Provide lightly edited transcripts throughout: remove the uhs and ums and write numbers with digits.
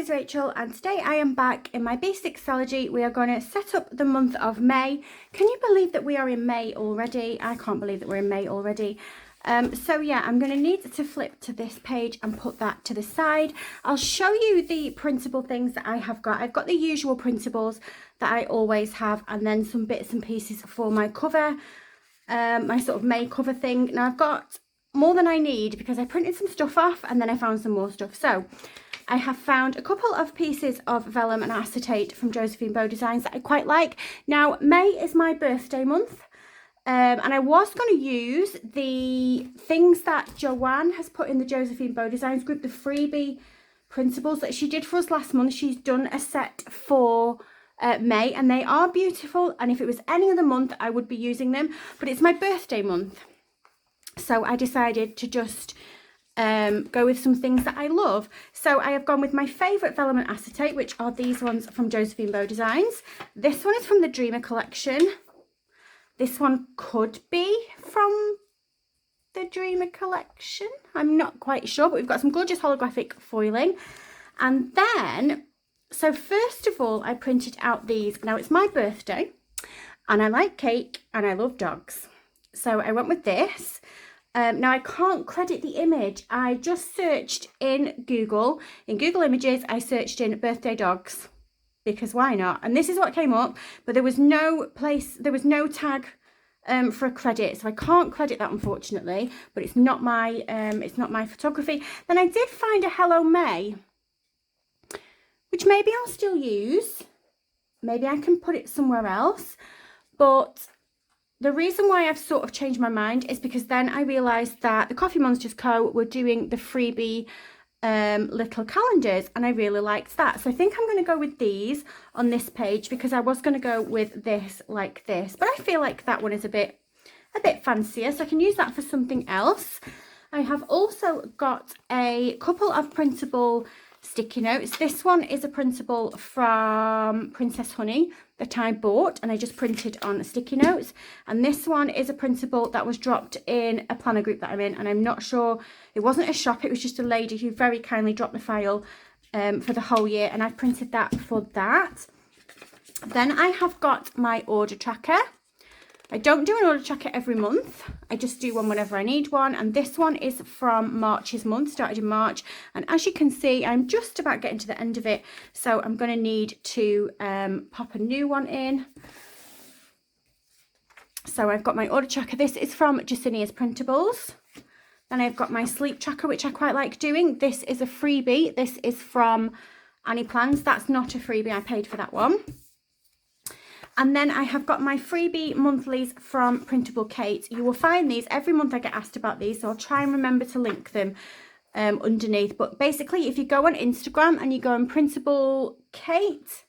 it's Rachel, and today I am back in my B6 Stalogy. We are going to set up the month of May. Can you believe that we are in May already? I can't believe that we're in May already. So yeah, I'm going to need to flip to this page and put that to the side. I'll show you the printable things that I have got. I've got the usual printables that I always have, and then some bits and pieces for my cover, my sort of May cover thing. Now I've got more than I need because I printed some stuff off and then I found some more stuff. So I have found a couple of pieces of vellum and acetate from Josephine Bow Designs that I quite like. Now, May is my birthday month, and I was going to use the things that Joanne has put in the Josephine Bow Designs group, the freebie printables that she did for us last month. She's done a set for May, and they are beautiful, and if it was any other month I would be using them, but it's my birthday month. So I decided to just go with some things that I love. So I have gone with my favourite vellum and acetate, which are these ones from Josephine Bow Designs. This one is from the Dreamer collection. This one could be from the Dreamer collection. I'm not quite sure, but we've got some gorgeous holographic foiling. And then, so first of all, I printed out these. Now it's my birthday and I like cake and I love dogs. So I went with this. Now I can't credit the image. I just searched in Google Images, I searched in birthday dogs because why not? And this is what came up, but there was no tag for a credit, so I can't credit that unfortunately, but it's not my photography. Then I did find a Hello May, which maybe I'll still use. Maybe I can put it somewhere else, but the reason why I've sort of changed my mind is because then I realised that the Coffee Monsters Co. were doing the freebie little calendars, and I really liked that. So I think I'm going to go with these on this page because I was going to go with this like this, but I feel like that one is a bit fancier, so I can use that for something else. I have also got a couple of printable sticky notes. This one is a printable from Princess Honey that I bought and I just printed on sticky notes, and this one is a printable that was dropped in a planner group that I'm in, and I'm not sure, it wasn't a shop, it was just a lady who very kindly dropped the file for the whole year, and I printed that for that. Then I have got my order tracker. I don't do an order tracker every month, I just do one whenever I need one, and this one is from March's month, started in March, and as you can see I'm just about getting to the end of it, so I'm going to need to pop a new one in. So I've got my order tracker, this is from Jasinia's Printables. Then I've got my sleep tracker, which I quite like doing. This is a freebie, this is from Annie Plans, that's not a freebie, I paid for that one. And then I have got my freebie monthlies from Printable Kate. You will find these every month. I get asked about these, so I'll try and remember to link them underneath. But basically, if you go on Instagram and you go on Printable Kate,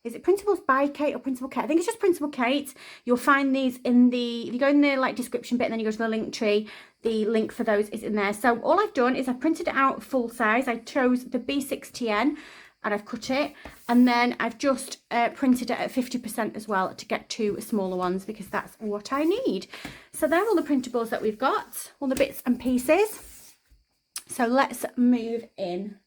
is it Printables by Kate or Printable Kate? I think it's just Printable Kate. You'll find these in the, if you go in the like description bit and then you go to the link tree, the link for those is in there. So all I've done is I printed it out full size. I chose the B6TN. And I've cut it, and then I've just printed it at 50% as well to get two smaller ones because that's what I need. So they're all the printables that we've got, all the bits and pieces. So let's move in.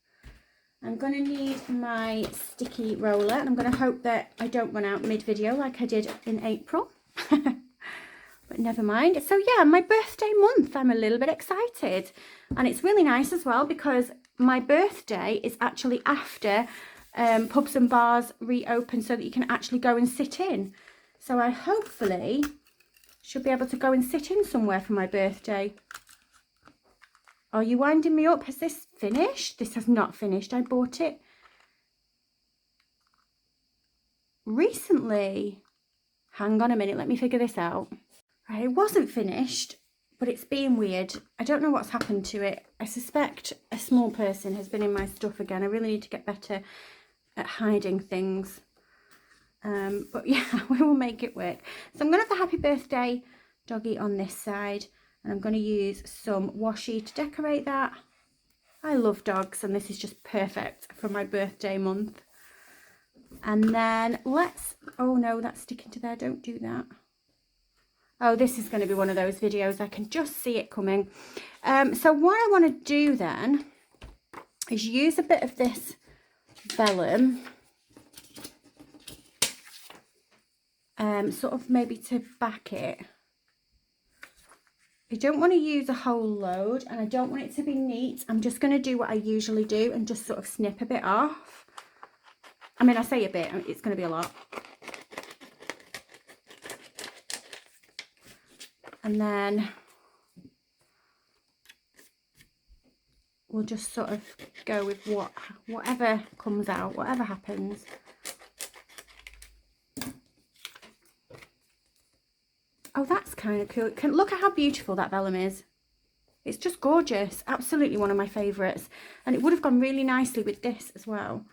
I'm going to need my sticky roller, and I'm going to hope that I don't run out mid-video like I did in April. But never mind. So yeah, my birthday month, I'm a little bit excited, and it's really nice as well because my birthday is actually after pubs and bars reopen so that you can actually go and sit in. So I hopefully should be able to go and sit in somewhere for my birthday. Are you winding me up? Has this finished? This has not finished. I bought it recently. Hang on a minute, let me figure this out. Right, it wasn't finished, but it's being weird. I don't know what's happened to it. I suspect a small person has been in my stuff again. I really need to get better at hiding things. But yeah, we will make it work. So I'm going to have the happy birthday doggy on this side, and I'm going to use some washi to decorate that. I love dogs, and this is just perfect for my birthday month. And then let's, oh no, that's sticking to there, don't do that. Oh, this is going to be one of those videos, I can just see it coming. So what I want to do then is use a bit of this vellum, sort of maybe to back it. I don't want to use a whole load and I don't want it to be neat. I'm just going to do what I usually do and just sort of snip a bit off. I mean, I say a bit, it's going to be a lot. And then we'll just sort of go with whatever comes out, whatever happens. Oh, that's kind of cool. Look at how beautiful that vellum is. It's just gorgeous. Absolutely one of my favourites. And it would have gone really nicely with this as well.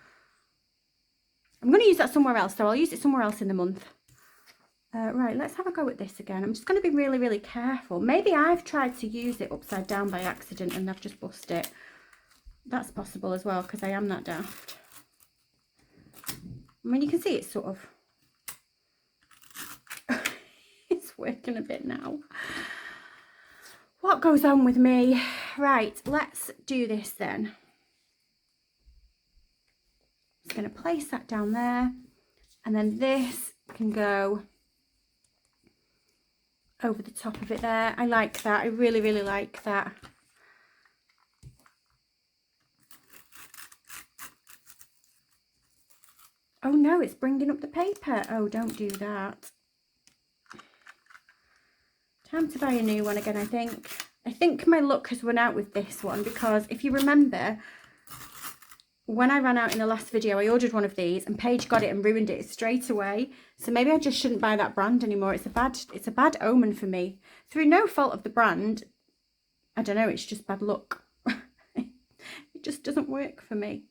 I'm going to use that somewhere else, so I'll use it somewhere else in the month. Right, let's have a go at this again. I'm just going to be really, really careful. Maybe I've tried to use it upside down by accident and I've just bust it. That's possible as well, because I am that daft. I mean, you can see it's sort of... it's working a bit now. What goes on with me? Right, let's do this then. I'm just going to place that down there. And then this can go over the top of it there. I like that. I really, really like that. Oh no, it's bringing up the paper. Oh, don't do that. Time to buy a new one again, I think. I think my luck has run out with this one because if you remember, when I ran out in the last video, I ordered one of these and Paige got it and ruined it straight away. So maybe I just shouldn't buy that brand anymore. It's a bad omen for me. Through no fault of the brand. I don't know, it's just bad luck. It just doesn't work for me.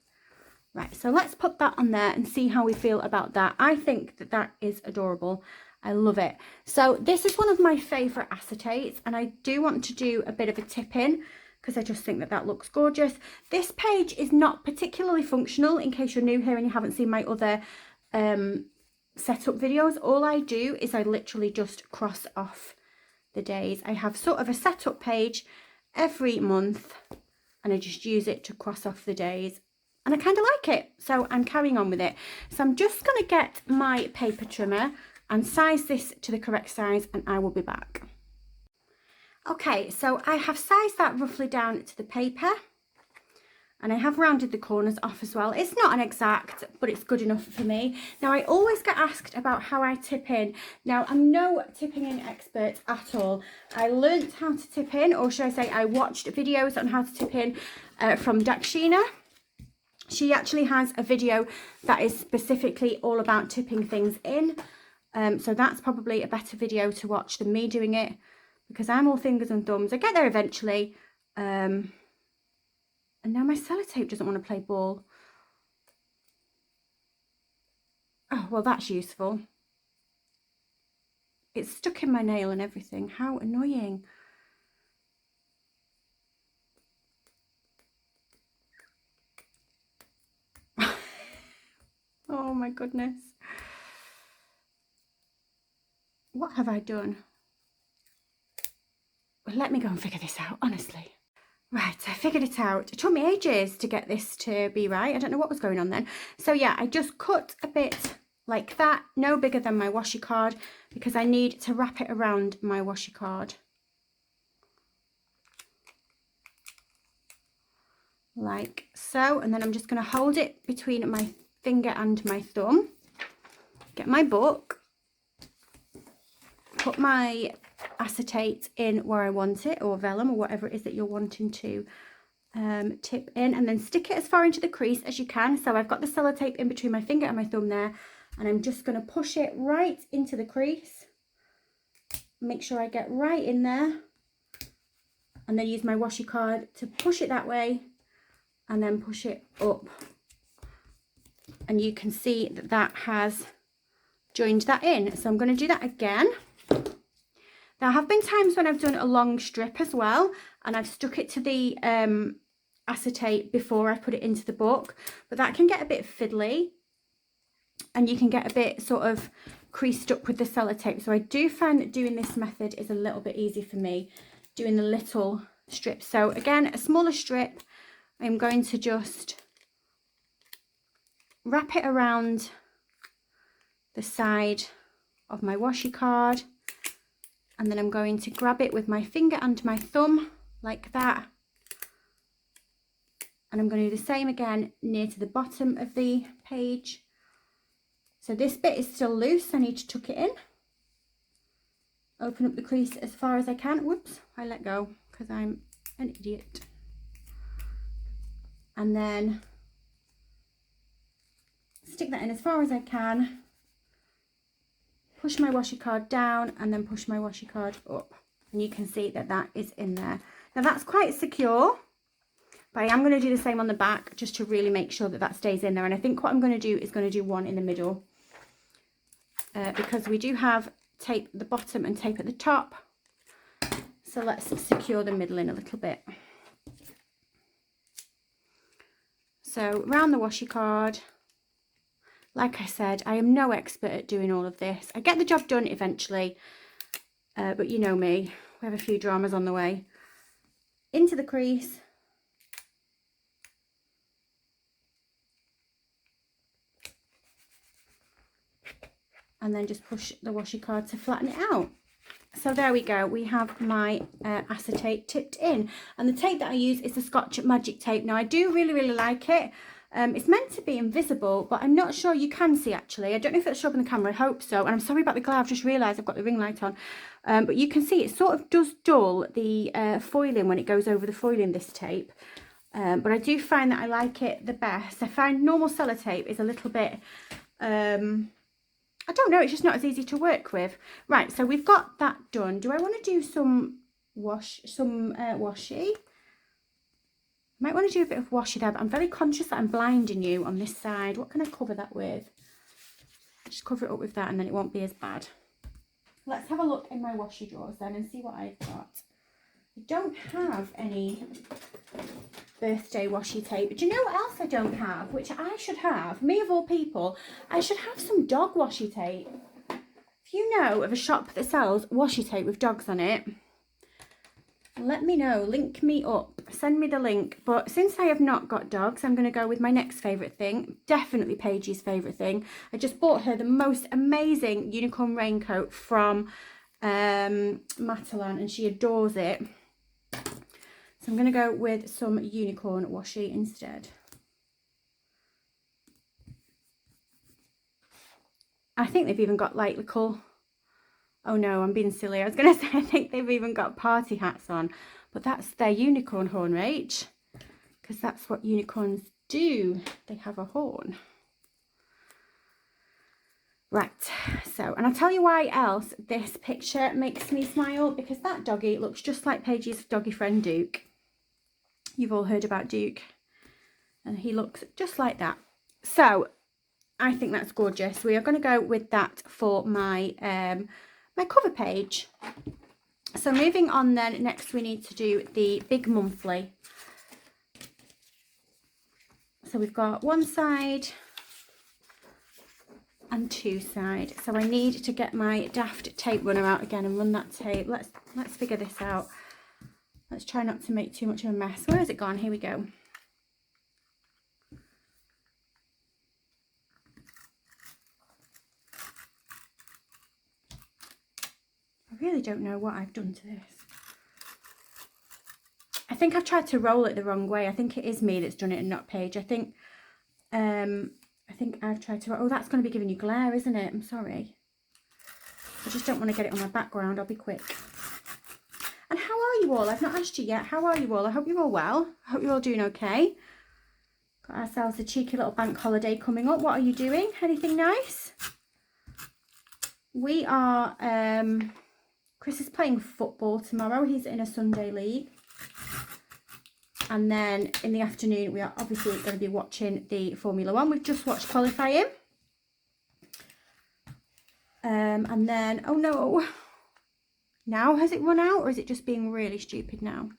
Right, so let's put that on there and see how we feel about that. I think that that is adorable. I love it. So this is one of my favourite acetates and I do want to do a bit of a tip in because I just think that that looks gorgeous. This page is not particularly functional in case you're new here and you haven't seen my other setup videos. All I do is I literally just cross off the days. I have sort of a setup page every month and I just use it to cross off the days. And I kind of like it, so I'm carrying on with it. So I'm just going to get my paper trimmer and size this to the correct size and I will be back. Okay, so I have sized that roughly down to the paper and I have rounded the corners off as well. It's not an exact, but it's good enough for me. Now, I always get asked about how I tip in. Now, I'm no tipping in expert at all. I learned how to tip in, or should I say I watched videos on how to tip in from Dakshina. She actually has a video that is specifically all about tipping things in. So that's probably a better video to watch than me doing it because I'm all fingers and thumbs. I get there eventually. And now my sellotape doesn't want to play ball. Oh, well, that's useful. It's stuck in my nail and everything. How annoying. Oh my goodness. What have I done? Well, let me go and figure this out, honestly. Right, I figured it out. It took me ages to get this to be right. I don't know what was going on then. So yeah, I just cut a bit like that, no bigger than my washi card, because I need to wrap it around my washi card. Like so, and then I'm just going to hold it between my finger and my thumb. Get my book. Put my acetate in where I want it, or vellum, or whatever it is that you're wanting to tip in, and then stick it as far into the crease as you can. So I've got the sellotape in between my finger and my thumb there, and I'm just going to push it right into the crease. Make sure I get right in there, and then use my washi card to push it that way, and then push it up. And you can see that that has joined that in. So I'm going to do that again. There have been times when I've done a long strip as well and I've stuck it to the acetate before I put it into the book, but that can get a bit fiddly and you can get a bit sort of creased up with the sellotape. So I do find that doing this method is a little bit easy for me, doing the little strips. So again, a smaller strip, I'm going to just wrap it around the side of my washi card, and then I'm going to grab it with my finger and my thumb like that, and I'm going to do the same again near to the bottom of the page. So this bit is still loose, I need to tuck it in. Open up the crease as far as I can. Whoops, I let go because I'm an idiot. And then stick that in as far as I can. Push my washi card down and then push my washi card up. And you can see that that is in there. Now that's quite secure, but I am going to do the same on the back just to really make sure that that stays in there. And I think what I'm going to do is going to do one in the middle because we do have tape at the bottom and tape at the top. So let's secure the middle in a little bit. So round the washi card. Like I said, I am no expert at doing all of this. I get the job done eventually, but you know me, we have a few dramas on the way. Into the crease. And then just push the washi card to flatten it out. So there we go, we have my acetate tipped in. And the tape that I use is the Scotch Magic tape. Now I do really like it. It's meant to be invisible, but I'm not sure you can see actually. I don't know if it'll show up in the camera, I hope so. And I'm sorry about the glare, I've just realised I've got the ring light on. But you can see it sort of does dull the foiling when it goes over the foiling, this tape. But I do find that I like it the best. I find normal sellotape is a little bit, I don't know, it's just not as easy to work with. Right, so we've got that done. Do I want to do some washi? Might want to do a bit of washi there, but I'm very conscious that I'm blinding you on this side. What can I cover that with? Just cover it up with that and then it won't be as bad. Let's have a look in my washi drawers then and see what I've got. I don't have any birthday washi tape. Do you know what else I don't have? Which I should have. Me of all people, I should have some dog washi tape. If you know of a shop that sells washi tape with dogs on it, let me know, link me up, send me the link. But since I have not got dogs, I'm going to go with my next favourite thing, definitely Paige's favourite thing. I just bought her the most amazing unicorn raincoat from Matalan and she adores it. So I'm going to go with some unicorn washi instead. I think they've even got like little... Oh no, I'm being silly. I was going to say, I think they've even got party hats on. But that's their unicorn horn, Rach. Because that's what unicorns do. They have a horn. Right, so, and I'll tell you why else this picture makes me smile. Because that doggy looks just like Paige's doggy friend Duke. You've all heard about Duke. And he looks just like that. So, I think that's gorgeous. We are going to go with that for my... my cover page. So moving on then, next we need to do the big monthly. So we've got one side and two sides. So I need to get my daft tape runner out again and run that tape. Let's figure this out. Let's try not to make too much of a mess. Where has it gone? Here we go. I really don't know what I've done to this. I think I've tried to roll it the wrong way. I think it is me that's done it and not Paige. I think I've tried to... Oh, that's going to be giving you glare, isn't it? I'm sorry. I just don't want to get it on my background. I'll be quick. And how are you all? I've not asked you yet. How are you all? I hope you're all well. I hope you're all doing okay. Got ourselves a cheeky little bank holiday coming up. What are you doing? Anything nice? We are... Chris is playing football tomorrow. He's in a Sunday league. And then in the afternoon, we are obviously going to be watching the Formula 1. We've just watched qualifying. And then, oh no. Now has it run out, or is it just being really stupid now?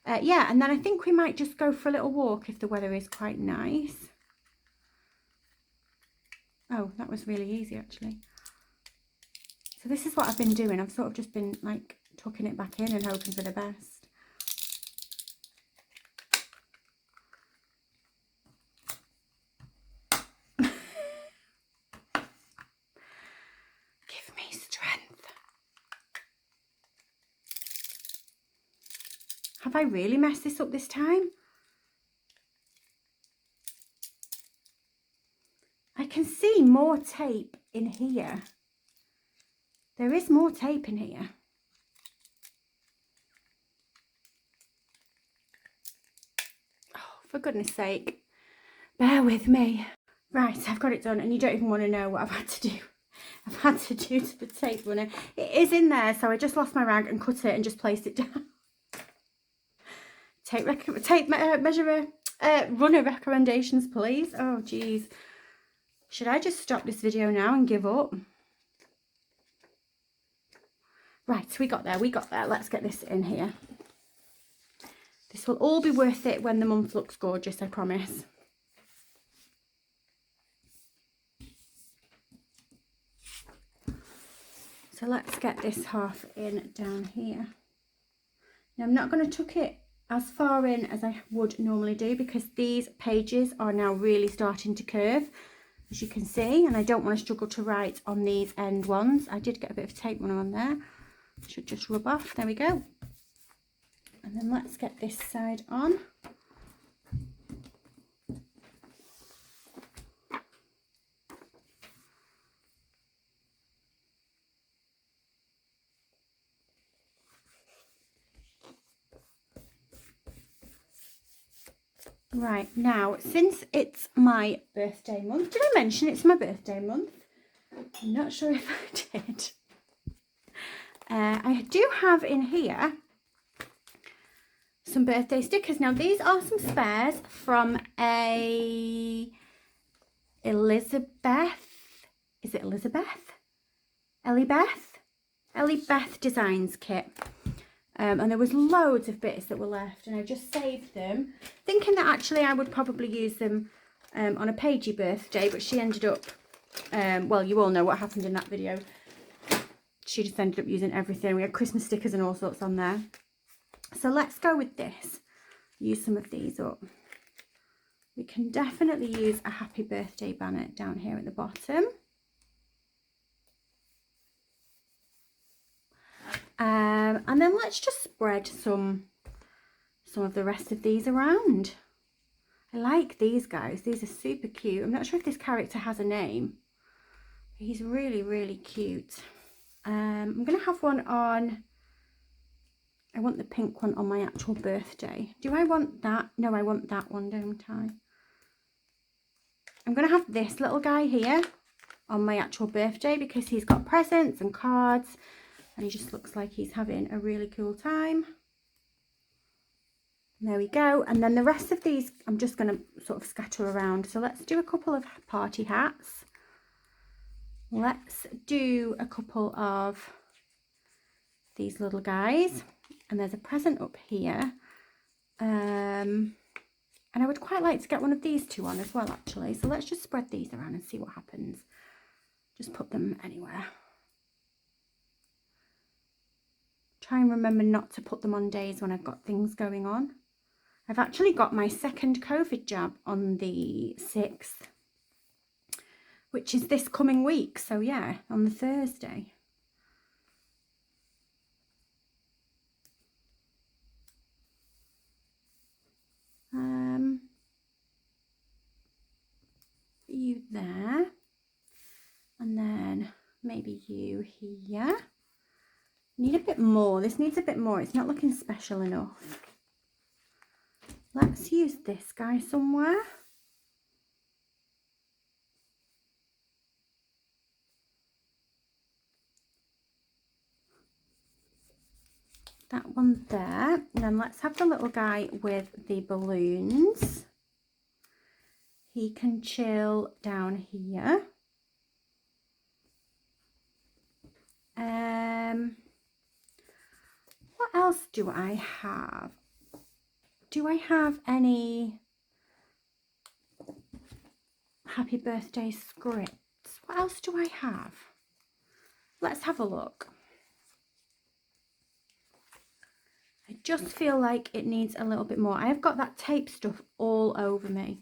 Yeah, and then I think we might just go for a little walk if the weather is quite nice. Oh, that was really easy actually. So this is what I've been doing. I've sort of just been like tucking it back in and hoping for the best. Have I really messed this up this time? I can see more tape in here. There is more tape in here. Oh, for goodness sake, bear with me. Right, I've got it done, and you don't even want to know what I've had to do. I've had to do to the tape runner. It is in there, so I just lost my rag and cut it and just placed it down. Runner recommendations, please. Oh, geez. Should I just stop this video now and give up? Right, we got there. Let's get this in here. This will all be worth it when the month looks gorgeous, I promise. So let's get this half in down here. Now I'm not going to tuck it as far in as I would normally do, because these pages are now really starting to curve, as you can see, and I don't want to struggle to write on these end ones. I did get a bit of tape runner on there. Should just rub off. There we go. And then let's get this side on. Right, now, since it's my birthday month, did I mention it's my birthday month? I'm not sure if I did. I do have in here some birthday stickers. Now, these are some spares from a Elizabeth. Is it Elizabeth? Ellie Beth Designs kit. And there was loads of bits that were left, and I just saved them, thinking that actually I would probably use them on a Paigey birthday, but she ended up, well, you all know what happened in that video. She just ended up using everything. We had Christmas stickers and all sorts on there. So let's go with this. Use some of these up. We can definitely use a happy birthday banner down here at the bottom. And then let's just spread some of the rest of these around. I like these guys. These are super cute. I'm not sure if this character has a name. He's really, really cute. I'm going to have one on, I want the pink one on my actual birthday. Do I want that? No, I want that one, don't I? I'm going to have this little guy here on my actual birthday because he's got presents and cards. And he just looks like he's having a really cool time. There we go. And then the rest of these, I'm just going to sort of scatter around. So let's do a couple of party hats. Let's do a couple of these little guys. And there's a present up here. And I would quite like to get one of these two on as well, actually. So let's just spread these around and see what happens. Just put them anywhere. Try and remember not to put them on days when I've got things going on. I've actually got my second COVID jab on the 6th, which is this coming week. So yeah, on the Thursday. You there, and then maybe you here. Need a bit more. This needs a bit more. It's not looking special enough. Let's use this guy somewhere. That one there. And then let's have the little guy with the balloons. He can chill down here. What else do I have? Do I have any happy birthday scripts? What else do I have? Let's have a look. I just feel like it needs a little bit more. I have got that tape stuff all over me.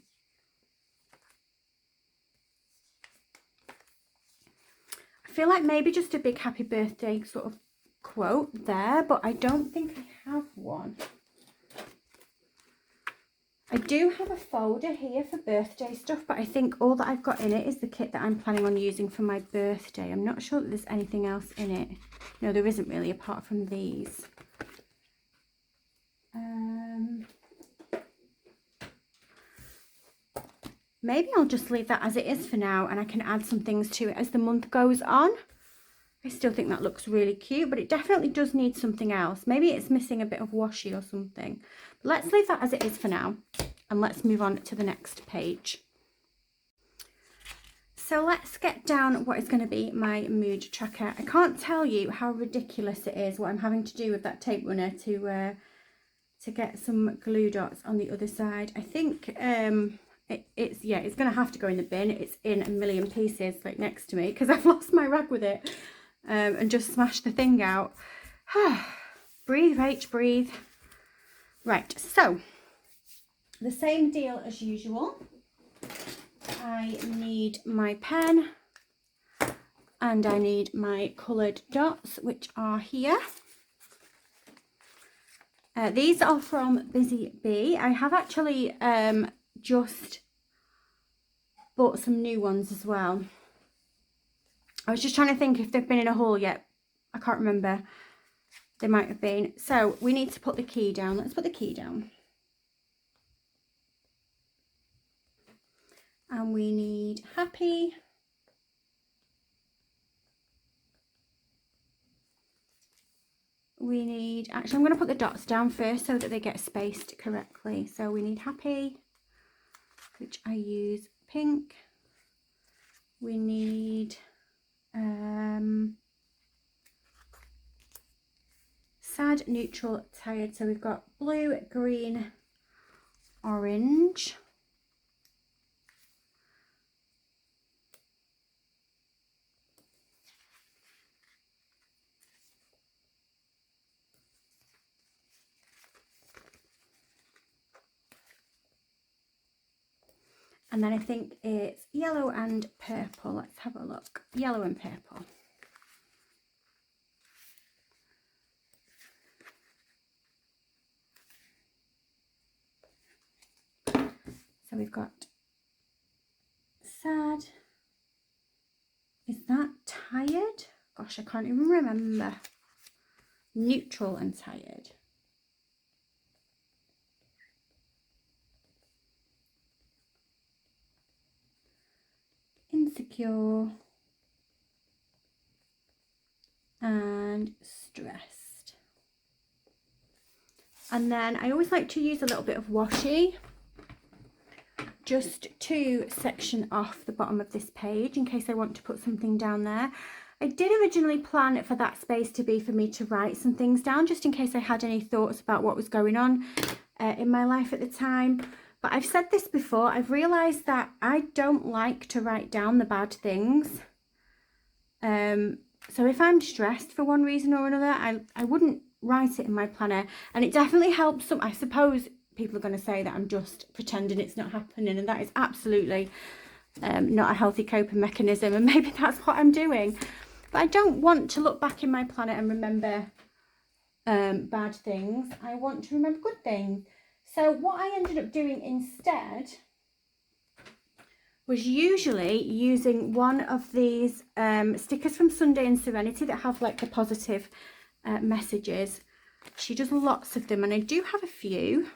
I feel like maybe just a big happy birthday sort of quote there, but I don't think I have one. I do have a folder here for birthday stuff, but I think all that I've got in it is the kit that I'm planning on using for my birthday. I'm not sure that there's anything else in it. No, there isn't really, apart from these. Maybe I'll just leave that as it is for now, and I can add some things to it as the month goes on. I still think that looks really cute, but it definitely does need something else. Maybe it's missing a bit of washi or something. But let's leave that as it is for now, and let's move on to the next page. So let's get down what is going to be my mood tracker. I can't tell you how ridiculous it is what I'm having to do with that tape runner to get some glue dots on the other side. I think it's going to have to go in the bin. It's in a million pieces like next to me because I've lost my rag with it. And just smash the thing out. Breathe, Rach, breathe. Right, so the same deal as usual. I need my pen and I need my coloured dots, which are here. These are from Busy Bee. I have actually just bought some new ones as well. I was just trying to think if they've been in a haul yet. I can't remember. They might have been. So we need to put the key down. Let's put the key down. And we need happy. We need, actually I'm going to put the dots down first so that they get spaced correctly. So we need happy, which I use pink. We need sad, neutral, tired. So we've got blue, green, orange. And then I think it's yellow and purple. Let's have a look. Yellow and purple. So we've got sad. Is that tired? Gosh, I can't even remember. Neutral and tired. Insecure and stressed. And then I always like to use a little bit of washi just to section off the bottom of this page in case I want to put something down there. I did originally plan for that space to be for me to write some things down just in case I had any thoughts about what was going on in my life at the time. But I've said this before, I've realised that I don't like to write down the bad things. So if I'm stressed for one reason or another, I wouldn't write it in my planner. And it definitely helps some, I suppose people are going to say that I'm just pretending it's not happening, and that is absolutely not a healthy coping mechanism, and maybe that's what I'm doing. But I don't want to look back in my planner and remember bad things. I want to remember good things. So what I ended up doing instead was usually using one of these stickers from Sunday and Serenity that have like the positive messages. She does lots of them, and I do have a few.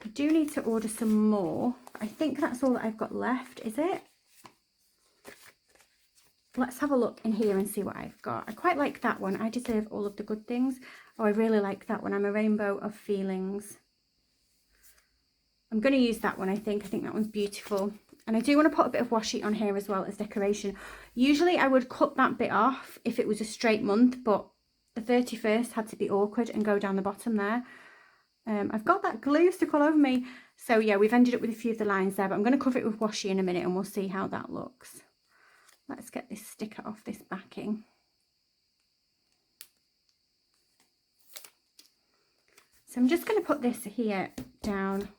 I do need to order some more. I think that's all that I've got left, is it? Let's have a look in here and see what I've got. I quite like that one. I deserve all of the good things. Oh, I really like that one. I'm a rainbow of feelings. I'm going to use that one, I think. I think that one's beautiful. And I do want to put a bit of washi on here as well as decoration. Usually I would cut that bit off if it was a straight month, but the 31st had to be awkward and go down the bottom there. I've got that glue stuck all over me. So yeah, we've ended up with a few of the lines there, but I'm going to cover it with washi in a minute and we'll see how that looks. Let's get this sticker off this backing. So I'm just going to put this here down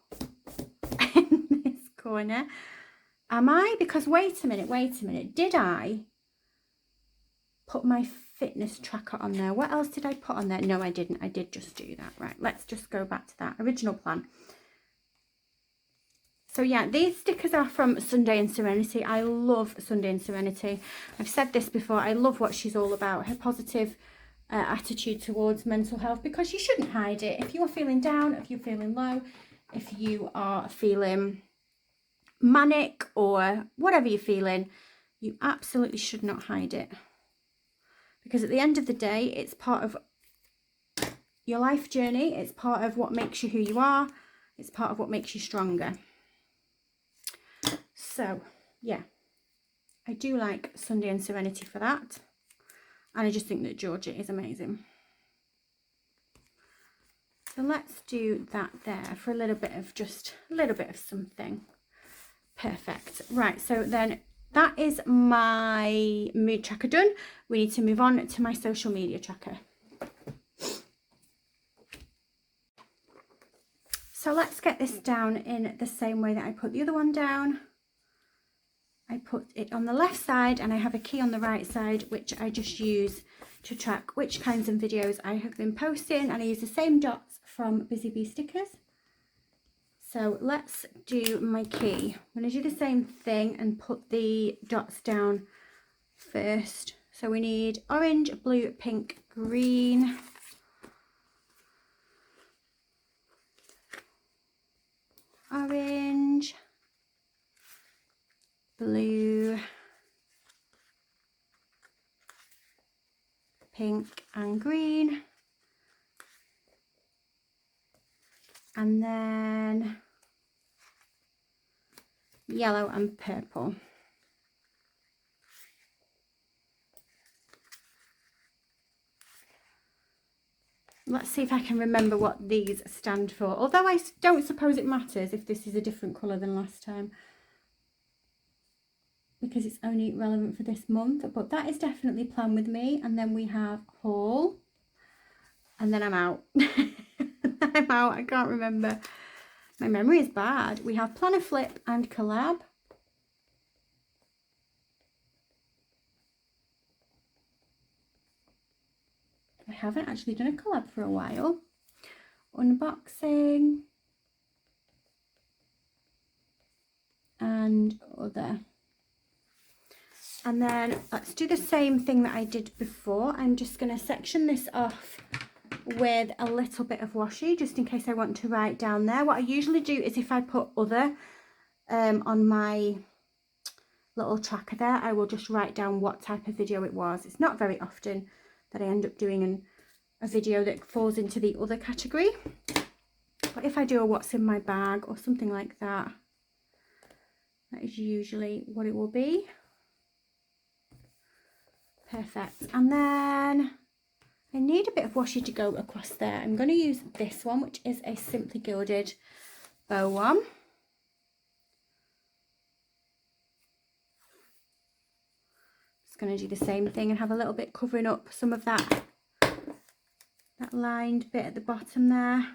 in this corner. Am I? Because wait a minute. Did I put my fitness tracker on there. What else did I put on there? No, I didn't. I did just do that. Right, let's just go back to that original plan. So yeah, these stickers are from Sunday in Serenity. I love Sunday in Serenity. I've said this before. I love what she's all about. Her positive attitude towards mental health, because you shouldn't hide it. If you're feeling down, if you're feeling low, if you are feeling manic or whatever you're feeling, you absolutely should not hide it. Because at the end of the day, it's part of your life journey. It's part of what makes you who you are. It's part of what makes you stronger. So, yeah, I do like Sunday in Serenity for that. And I just think that Georgia is amazing. So let's do that there for a little bit of something. Perfect. Right, so then that is my mood tracker done. We need to move on to my social media tracker. So let's get this down in the same way that I put the other one down. I put it on the left side and I have a key on the right side, which I just use to track which kinds of videos I have been posting, and I use the same dots from Busy Bee Stickers. So let's do my key. I'm going to do the same thing and put the dots down first. So we need orange, blue, pink, green. Orange, blue, pink and green, and then yellow and purple. Let's see if I can remember what these stand for, although I don't suppose it matters if this is a different colour than last time, because it's only relevant for this month. But that is definitely Plan With Me, and then we have Haul, and then I'm out. I'm out, I can't remember. My memory is bad. We have Planner Flip and Collab. I haven't actually done a collab for a while. Unboxing. And other. And then let's do the same thing that I did before. I'm just going to section this off with a little bit of washi, just in case I want to write down there. What I usually do is, if I put other on my little tracker there, I will just write down what type of video it was. It's not very often that I end up doing a video that falls into the other category. But if I do a what's in my bag or something like that, that is usually what it will be. Perfect. And then I need a bit of washi to go across there. I'm going to use this one, which is a Simply Gilded bow one. Just going to do the same thing and have a little bit covering up some of that lined bit at the bottom there.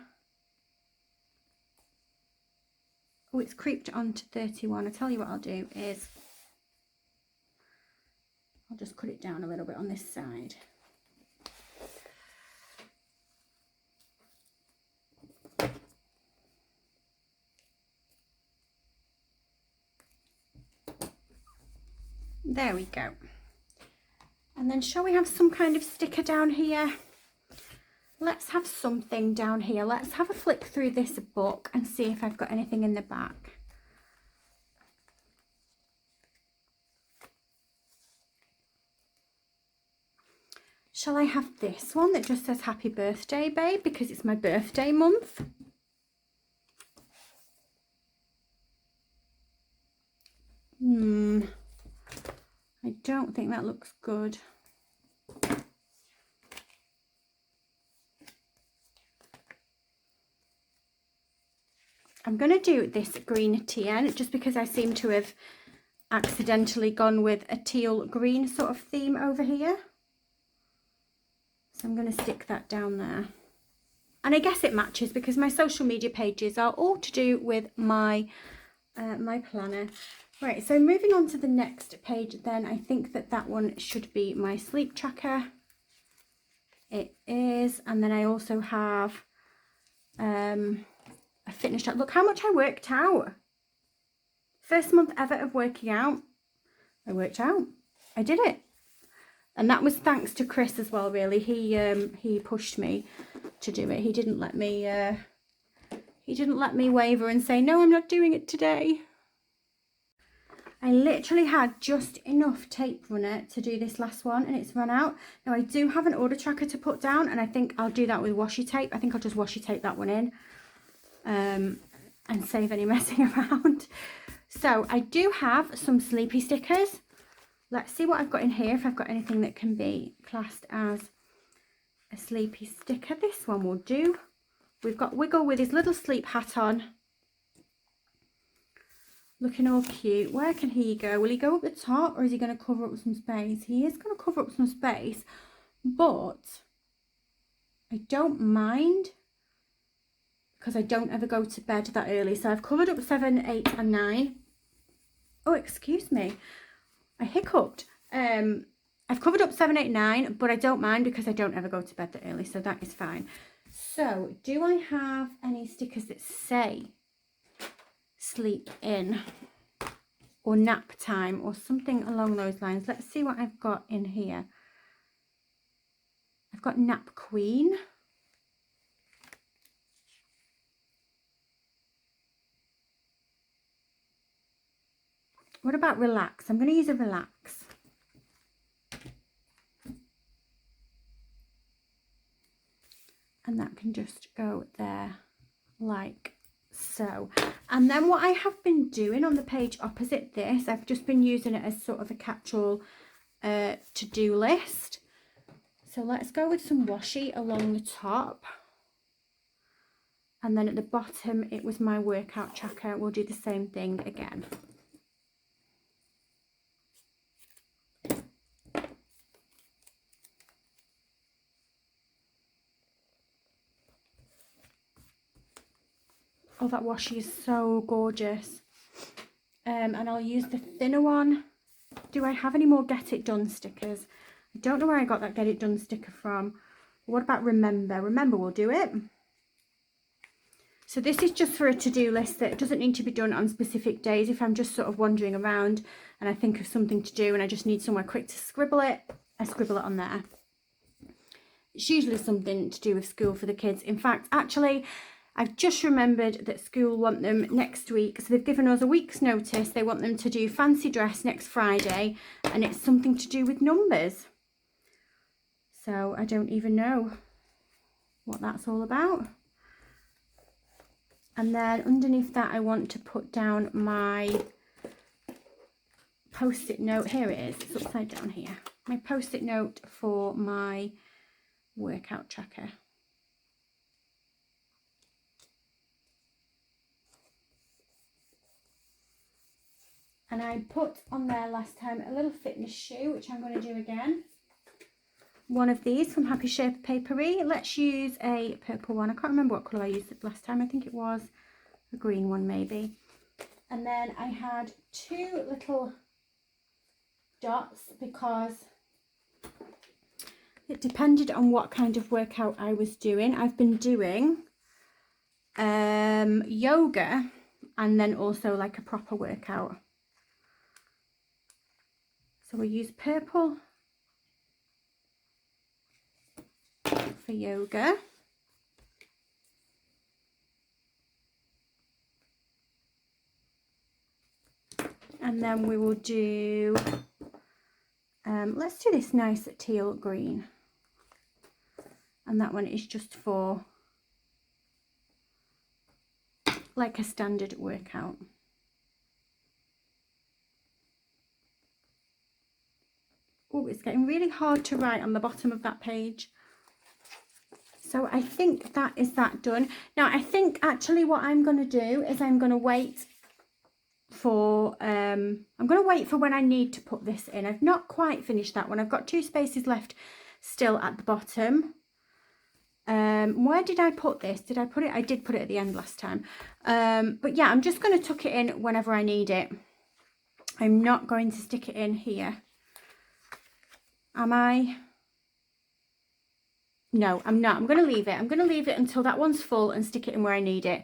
Oh, it's creeped onto 31. I tell you what I'll do is I'll just cut it down a little bit on this side. There we go. And then shall we have some kind of sticker down here? Let's have something down here. Let's have a flick through this book and see if I've got anything in the back. Shall I have this one that just says Happy Birthday, Babe, because it's my birthday month? I don't think that looks good. I'm going to do this green TN just because I seem to have accidentally gone with a teal green sort of theme over here. So I'm going to stick that down there. And I guess it matches because my social media pages are all to do with my my planner. Right, so moving on to the next page then, I think that one should be my sleep tracker. It is. And then I also have a fitness track. Look how much I worked out. First month ever of working out. I worked out. I did it. And that was thanks to Chris as well, really. He pushed me to do it. He didn't let me waver and say, no, I'm not doing it today. I literally had just enough tape runner to do this last one, and it's run out. Now I do have an order tracker to put down, and I think I'll do that with washi tape. I think I'll just washi tape that one in and save any messing around. So I do have some sleepy stickers. Let's see what I've got in here, if I've got anything that can be classed as a sleepy sticker. This one will do. We've got Wiggle with his little sleep hat on. Looking all cute. Where can he go? Will he go up the top, or is he going to cover up some space? He is going to cover up some space, but I don't mind because I don't ever go to bed that early. So I've covered up 7, 8 and 9. Oh, excuse me. I hiccuped. I've covered up 7, 8, 9, but I don't mind because I don't ever go to bed that early, so that is fine. So, do I have any stickers that say sleep in or nap time or something along those lines? Let's see what I've got in here. I've got Nap Queen. What about relax? I'm going to use a relax. And that can just go there like so. And then what I have been doing on the page opposite this, I've just been using it as sort of a catch-all to-do list. So let's go with some washi along the top. And then at the bottom, it was my workout tracker. We'll do the same thing again. Oh, that washi is so gorgeous. And I'll use the thinner one. Do I have any more Get It Done stickers? I don't know where I got that Get It Done sticker from. What about Remember? Remember will do it. So this is just for a to-do list that doesn't need to be done on specific days. If I'm just sort of wandering around and I think of something to do and I just need somewhere quick to scribble it, I scribble it on there. It's usually something to do with school for the kids. In fact, actually, I've just remembered that school want them next week. So they've given us a week's notice. They want them to do fancy dress next Friday. And it's something to do with numbers. So I don't even know what that's all about. And then underneath that, I want to put down my post-it note. Here it is. It's upside down here. My post-it note for my workout tracker. And I put on there last time a little fitness shoe, which I'm going to do again. One of these from Happy Shaper Papery. Let's use a purple one. I can't remember what colour I used last time. I think it was a green one maybe. And then I had 2 little dots because it depended on what kind of workout I was doing. I've been doing yoga and then also like a proper workout. So we'll use purple for yoga. And then we will do, let's do this nice teal green. And that one is just for like a standard workout. Oh, it's getting really hard to write on the bottom of that page. So I think that is that done. Now I think actually what I'm going to do is I'm going to wait for when I need to put this in. I've not quite finished that one. I've got 2 spaces left still at the bottom. Where did I put this? Did I put it? I did put it at the end last time. But yeah, I'm just going to tuck it in whenever I need it. I'm not going to stick it in here. Am I? no, I'm not. I'm going to leave it. I'm going to leave it until that one's full and stick it in where I need it.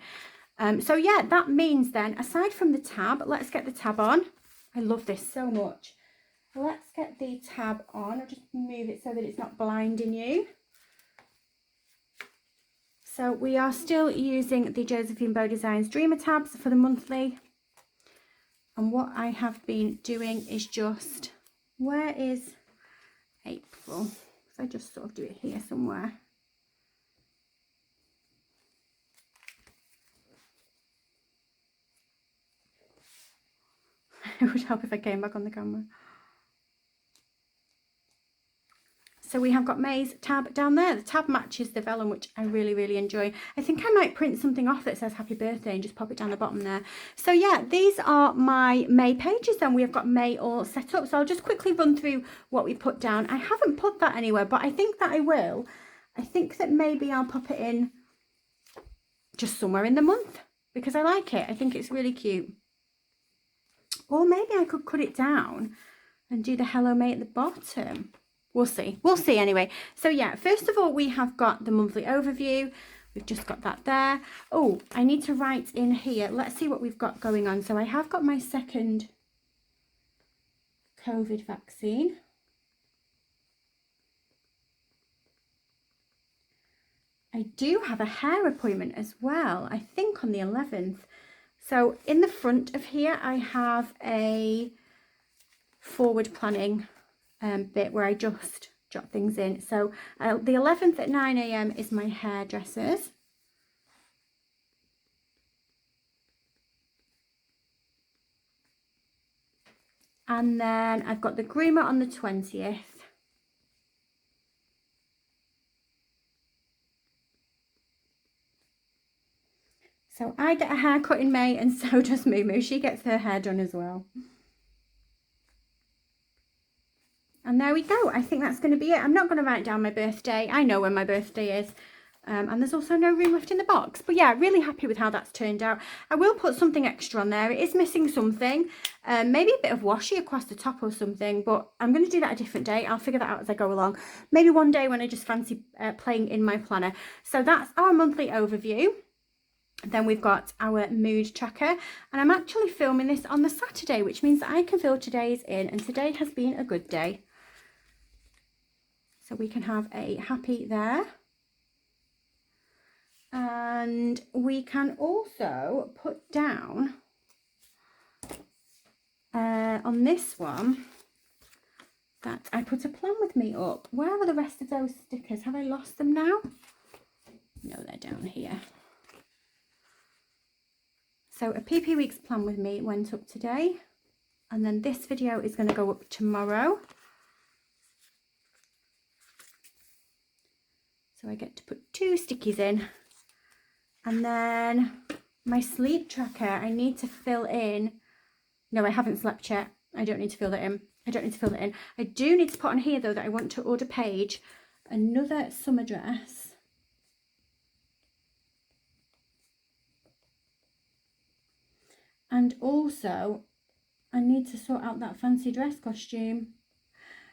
So yeah, that means then, aside from the tab, let's get the tab on. I love this so much. Let's get the tab on. I'll just move it so that it's not blinding you. So we are still using the Josephine Bow Designs Dreamer tabs for the monthly. And what I have been doing is just, where is April? So I just sort of do it here somewhere. It would help if I came back on the camera. So we have got May's tab down there. The tab matches the vellum, which I really, really enjoy. I think I might print something off that says happy birthday and just pop it down the bottom there. So yeah, these are my May pages and we have got May all set up. So I'll just quickly run through what we put down. I haven't put that anywhere, but I think that I will. I think that maybe I'll pop it in just somewhere in the month because I like it. I think it's really cute. Or maybe I could cut it down and do the Hello May at the bottom. We'll see. We'll see anyway. So yeah, first of all, we have got the monthly overview. We've just got that there. Oh, I need to write in here. Let's see what we've got going on. So I have got my second COVID vaccine. I do have a hair appointment as well, I think on the 11th. So in the front of here, I have a forward planning bit where I just jot things in. So the 11th at 9 AM is my hairdressers. And then I've got the groomer on the 20th. So I get a haircut in May and so does Moo. She gets her hair done as well. And there we go. I think that's going to be it. I'm not going to write down my birthday. I know when my birthday is. And there's also no room left in the box. But yeah, really happy with how that's turned out. I will put something extra on there. It is missing something. Maybe a bit of washi across the top or something. But I'm going to do that a different day. I'll figure that out as I go along. Maybe one day when I just fancy playing in my planner. So that's our monthly overview. Then we've got our mood tracker. And I'm actually filming this on the Saturday, which means that I can fill today's in. And today has been a good day. So we can have a happy there. And we can also put down on this one that I put a plan with me up. Where are the rest of those stickers? Have I lost them now? No, they're down here. So a PP Weeks plan with me went up today. And then this video is going to go up tomorrow. So I get to put 2 stickies in. And then my sleep tracker, I need to fill in. No, I haven't slept yet. I don't need to fill that in. I don't need to fill that in. I do need to put on here, though, that I want to order Paige another summer dress. And also, I need to sort out that fancy dress costume.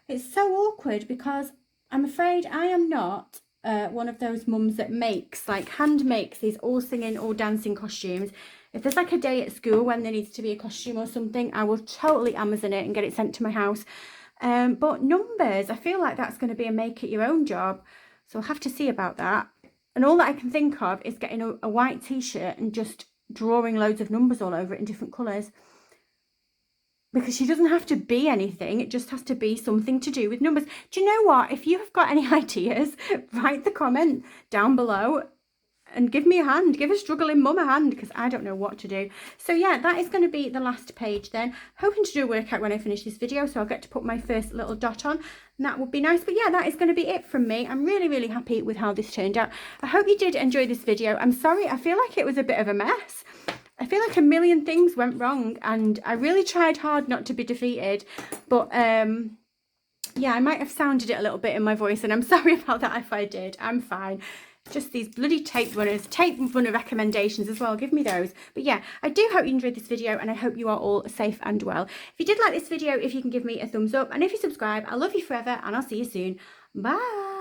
It's so awkward because I'm afraid I am not one of those mums that makes, like, hand makes these all singing, all dancing costumes. If there's like a day at school when there needs to be a costume or something, I will totally Amazon it and get it sent to my house. But numbers, I feel like that's going to be a make it your own job. So I'll have to see about that. And all that I can think of is getting a white t-shirt and just drawing loads of numbers all over it in different colours. Because she doesn't have to be anything, it just has to be something to do with numbers. Do you know what? If you have got any ideas, write the comment down below and give me a hand. Give a struggling mum a hand because I don't know what to do. So yeah, that is going to be the last page then. Hoping to do a workout when I finish this video, so I'll get to put my first little dot on. And that would be nice. But yeah, that is going to be it from me. I'm really, really happy with how this turned out. I hope you did enjoy this video. I'm sorry, I feel like it was a bit of a mess. I feel like a million things went wrong and I really tried hard not to be defeated. But yeah, I might have sounded it a little bit in my voice and I'm sorry about that if I did. I'm fine. Just these bloody tape runner recommendations as well. Give me those. But yeah, I do hope you enjoyed this video and I hope you are all safe and well. If you did like this video, if you can give me a thumbs up and if you subscribe, I love you forever and I'll see you soon. Bye.